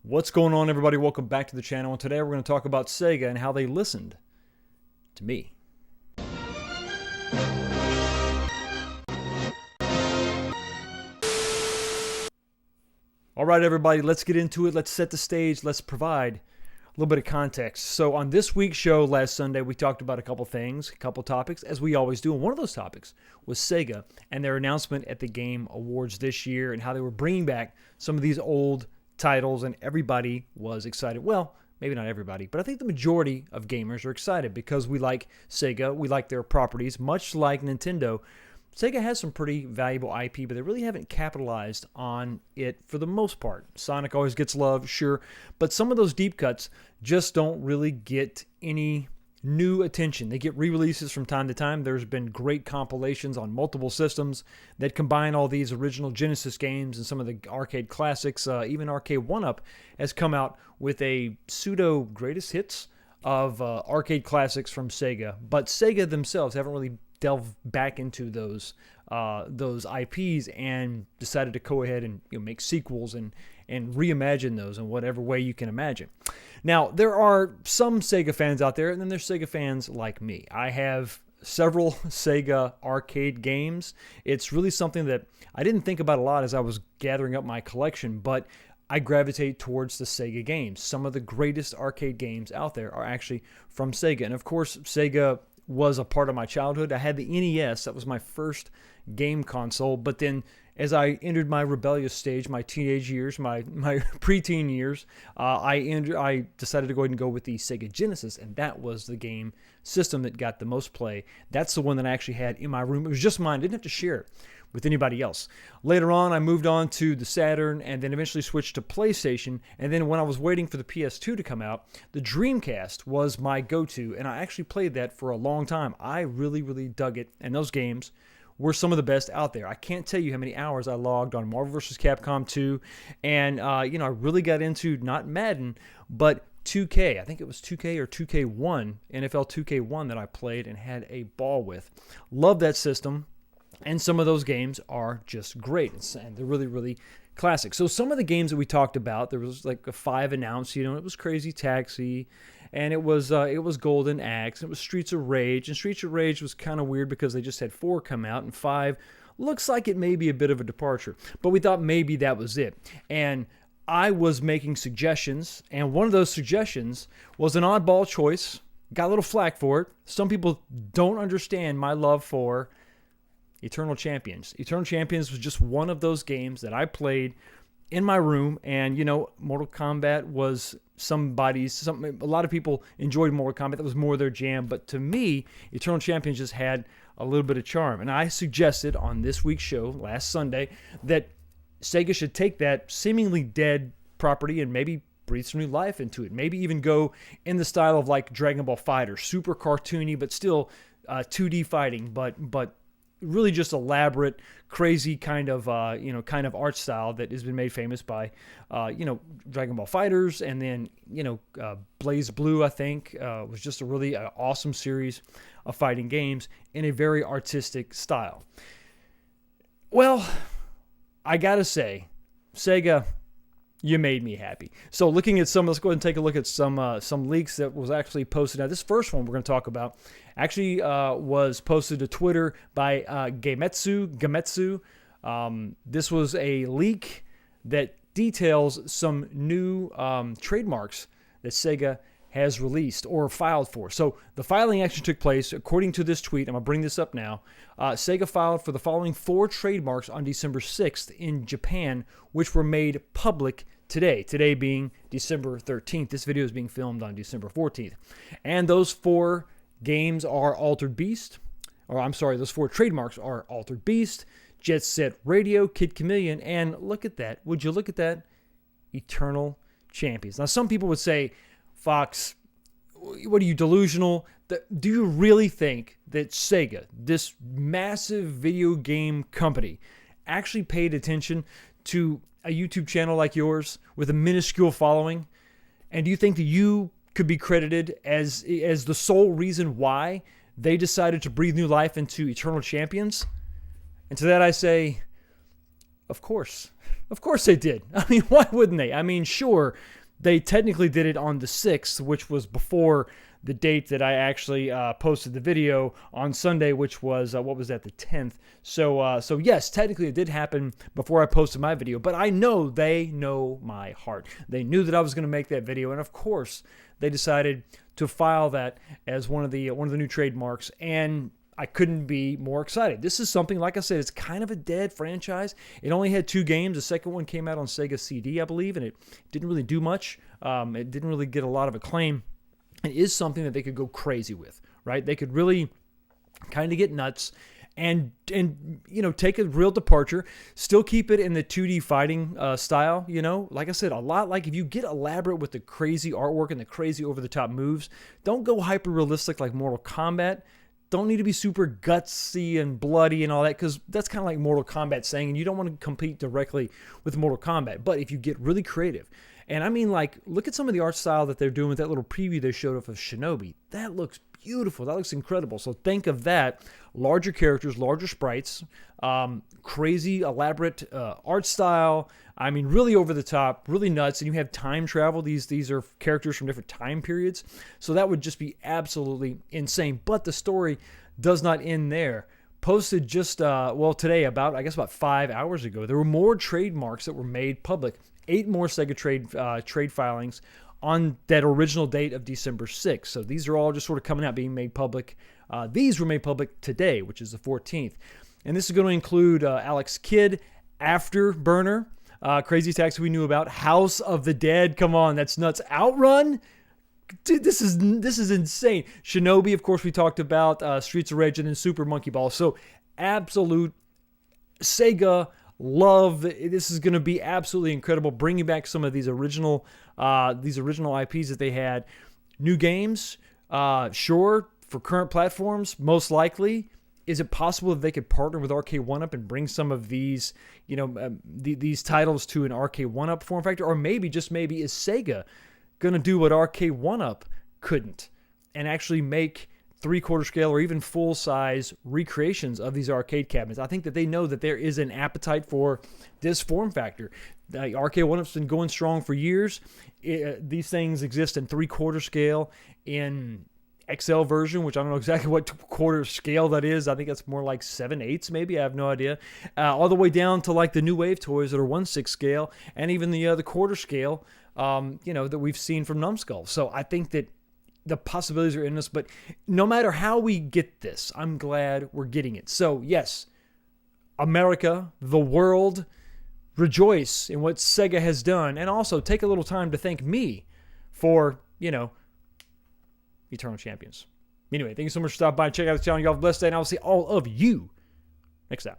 What's going on, everybody? Welcome back to the channel. And today we're going to talk about Sega and how they listened to me. All right, everybody, let's get into it. Let's set the stage. Let's provide a little bit of context. So on this week's show last Sunday, we talked about a couple things, a couple topics, as we always do. And one of those topics was Sega and their announcement at the Game Awards this year and how they were bringing back some of these old titles, and everybody was excited. Well, maybe not everybody, but I think the majority of gamers are excited because we like Sega, we like their properties. Much like Nintendo, Sega has some pretty valuable IP, but they really haven't capitalized on it for the most part. Sonic always gets love, sure, but some of those deep cuts just don't really get any new attention. They get re-releases from time to time. There's been great compilations on multiple systems that combine all these original Genesis games and some of the arcade classics. Even Arcade 1-Up has come out with a pseudo greatest hits of arcade classics from Sega, but Sega themselves haven't really delved back into those IPs and decided to go ahead and make sequels and reimagine those in whatever way you can imagine. Now, there are some Sega fans out there, and then there's Sega fans like me. I have several Sega arcade games. It's really something that I didn't think about a lot as I was gathering up my collection, but I gravitate towards the Sega games. Some of the greatest arcade games out there are actually from Sega. And of course, Sega was a part of my childhood. I had the NES. That was my first game console. But then as I entered my rebellious stage, my teenage years, my preteen years, I decided to go ahead and go with the Sega Genesis, and that was the game system that got the most play. That's the one that I actually had in my room. It was just mine. I didn't have to share it with anybody else. Later on, I moved on to the Saturn and then eventually switched to PlayStation. And then when I was waiting for the PS2 to come out, the Dreamcast was my go-to, and I actually played that for a long time. I really, really dug it, and those games were some of the best out there. I can't tell you how many hours I logged on Marvel vs. Capcom 2, and I really got into not Madden, but 2K. I think it was 2K or 2K1, NFL 2K1 that I played and had a ball with. Love that system. And some of those games are just great, and they're really, really classic. So some of the games that we talked about, there was like 5 announced. It was Crazy Taxi, and it was Golden Axe, and it was Streets of Rage. And Streets of Rage was kind of weird because they just had 4 come out, and 5 looks like it may be a bit of a departure. But we thought maybe that was it. And I was making suggestions, and one of those suggestions was an oddball choice. Got a little flack for it. Some people don't understand my love for Eternal Champions. Eternal Champions was just one of those games that I played in my room, and Mortal Kombat was a lot of people enjoyed Mortal Kombat. That was more their jam, but to me, Eternal Champions just had a little bit of charm. And I suggested on this week's show last Sunday that Sega should take that seemingly dead property and maybe breathe some new life into it. Maybe even go in the style of like Dragon Ball FighterZ, super cartoony, but still 2D fighting, but really just elaborate, crazy kind of art style that has been made famous by, Dragon Ball FighterZ, and then, Blaze Blue, I think, was just a really awesome series of fighting games in a very artistic style. Well, I gotta say, Sega, you made me happy. So looking at let's go ahead and take a look at some leaks that was actually posted. Now, this first one we're going to talk about actually was posted to Twitter by Gametsu. This was a leak that details some new trademarks that Sega has released or filed for. So the filing actually took place, according to this tweet. I'm going to bring this up now. Sega filed for the following 4 trademarks on December 6th in Japan, which were made public today. Today being December 13th. This video is being filmed on December 14th. And those 4 games are those 4 trademarks are Altered Beast, Jet Set Radio, Kid Chameleon, and look at that. Would you look at that? Eternal Champions. Now, some people would say, Fox, what are you, delusional? Do you really think that Sega, this massive video game company, actually paid attention to a YouTube channel like yours with a minuscule following? And do you think that you could be credited as the sole reason why they decided to breathe new life into Eternal Champions? And to that I say, of course. Of course they did. I mean, why wouldn't they? I mean, sure, They technically did it on the 6th, which was before the date that I actually posted the video on Sunday, which was, what was that, the 10th. So yes, technically it did happen before I posted my video, but I know they know my heart. They knew that I was going to make that video, and of course, they decided to file that as one of the new trademarks, and I couldn't be more excited. This is something, like I said, it's kind of a dead franchise. It only had 2 games. The second one came out on Sega CD, I believe, and it didn't really do much. It didn't really get a lot of acclaim. It is something that they could go crazy with, right? They could really kind of get nuts and take a real departure, still keep it in the 2D fighting style, Like I said, a lot like if you get elaborate with the crazy artwork and the crazy over-the-top moves, don't go hyper-realistic like Mortal Kombat. Don't need to be super gutsy and bloody and all that, because that's kind of like Mortal Kombat saying, and you don't want to compete directly with Mortal Kombat. But if you get really creative, and I mean, like, look at some of the art style that they're doing with that little preview they showed of Shinobi. That looks beautiful. That looks incredible. So think of that. Larger characters, larger sprites, crazy, elaborate art style. I mean, really over the top, really nuts. And you have time travel. These are characters from different time periods. So that would just be absolutely insane. But the story does not end there. Posted just, today, about 5 hours ago, there were more trademarks that were made public. 8 more Sega trade filings on that original date of December 6th. So these are all just sort of coming out, being made public. These were made public today, which is the 14th. And this is going to include Alex Kidd, Afterburner, Crazy Taxi we knew about, House of the Dead, come on, that's nuts, Outrun, dude, this is insane. Shinobi, of course, we talked about, Streets of Rage, and then Super Monkey Ball. So absolute Sega love. This is going to be absolutely incredible, bringing back some of these original IPs that they had. New games, sure, for current platforms, most likely. Is it possible that they could partner with Arcade 1-Up and bring some of these, these titles to an Arcade 1-Up form factor? Or maybe, just maybe, is Sega going to do what Arcade 1-Up couldn't and actually make 3/4 scale or even full-size recreations of these arcade cabinets? I think that they know that there is an appetite for this form factor. Arcade 1-Up's been going strong for years. These things exist in 3/4 scale, in XL version, which I don't know exactly what quarter scale that is. I think that's more like 7/8 maybe. I have no idea. All the way down to like the New Wave toys that are 1/6 scale, and even the quarter scale, that we've seen from Numskull. So I think that the possibilities are endless, but no matter how we get this, I'm glad we're getting it. So yes, America, the world, rejoice in what Sega has done, and also take a little time to thank me for, Eternal Champions. Anyway, thank you so much for stopping by and checking out the channel. You all have a blessed day, and I'll see all of you next time.